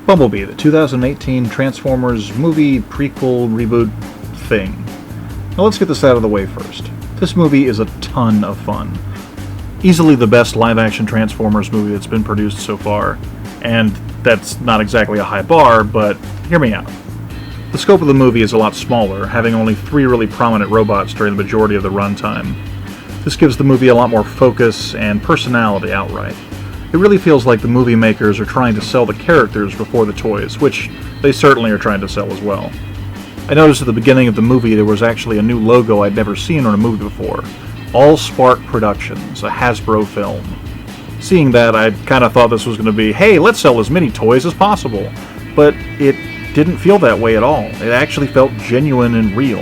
BumbleBee, the 2018 Transformers movie prequel reboot thing. Now let's get this out of the way first. This movie is a ton of fun. Easily the best live-action Transformers movie that's been produced so far. And that's not exactly a high bar, but hear me out. The scope of the movie is a lot smaller, having only 3 really prominent robots during the majority of the runtime. This gives the movie a lot more focus and personality outright. It really feels like the movie makers are trying to sell the characters before the toys, which they certainly are trying to sell as well. I noticed at the beginning of the movie there was actually a new logo I'd never seen on a movie before. All Spark Productions, a Hasbro film. Seeing that, I kind of thought this was going to be, hey, let's sell as many toys as possible. But it didn't feel that way at all. It actually felt genuine and real.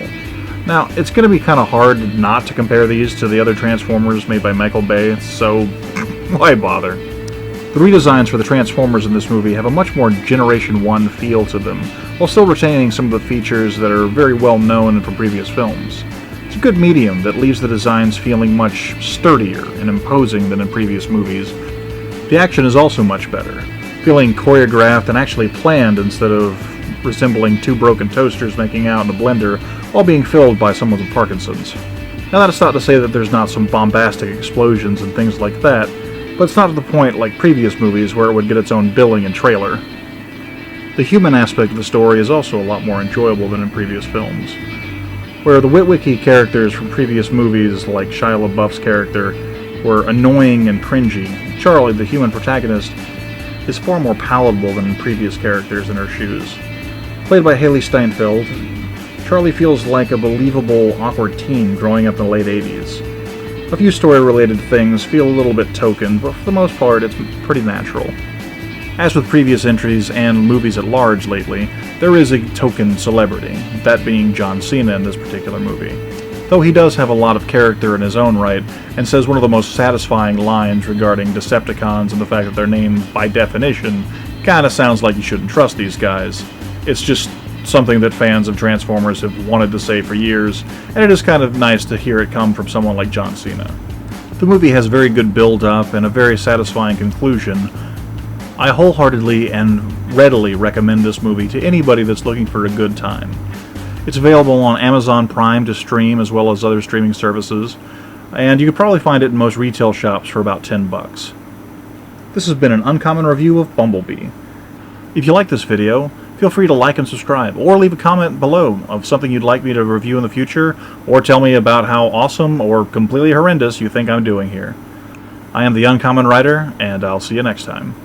Now, it's going to be kind of hard not to compare these to the other Transformers made by Michael Bay, so why bother? The redesigns for the Transformers in this movie have a much more Generation 1 feel to them, while still retaining some of the features that are very well known from previous films. It's a good medium that leaves the designs feeling much sturdier and imposing than in previous movies. The action is also much better, feeling choreographed and actually planned instead of resembling 2 broken toasters making out in a blender while being filled by someone with Parkinson's. Now that's not to say that there's not some bombastic explosions and things like that, but it's not to the point like previous movies where it would get its own billing and trailer. The human aspect of the story is also a lot more enjoyable than in previous films. Where the Witwicky characters from previous movies, like Shia LaBeouf's character, were annoying and cringy, Charlie, the human protagonist, is far more palatable than in previous characters in her shoes. Played by Haley Steinfeld, Charlie feels like a believable, awkward teen growing up in the late 80s. A few story-related things feel a little bit token, but for the most part it's pretty natural. As with previous entries and movies at large lately, there is a token celebrity, that being John Cena in this particular movie. Though he does have a lot of character in his own right, and says one of the most satisfying lines regarding Decepticons and the fact that they're named by definition kinda sounds like you shouldn't trust these guys. It's just something that fans of Transformers have wanted to say for years, and it is kind of nice to hear it come from someone like John Cena. The movie has very good build-up and a very satisfying conclusion. I wholeheartedly and readily recommend this movie to anybody that's looking for a good time. It's available on Amazon Prime to stream as well as other streaming services, and you could probably find it in most retail shops for about $10. This has been an Uncommon review of BumbleBee. If you like this video, feel free to like and subscribe, or leave a comment below of something you'd like me to review in the future, or tell me about how awesome or completely horrendous you think I'm doing here. I am the Uncommon Writer, and I'll see you next time.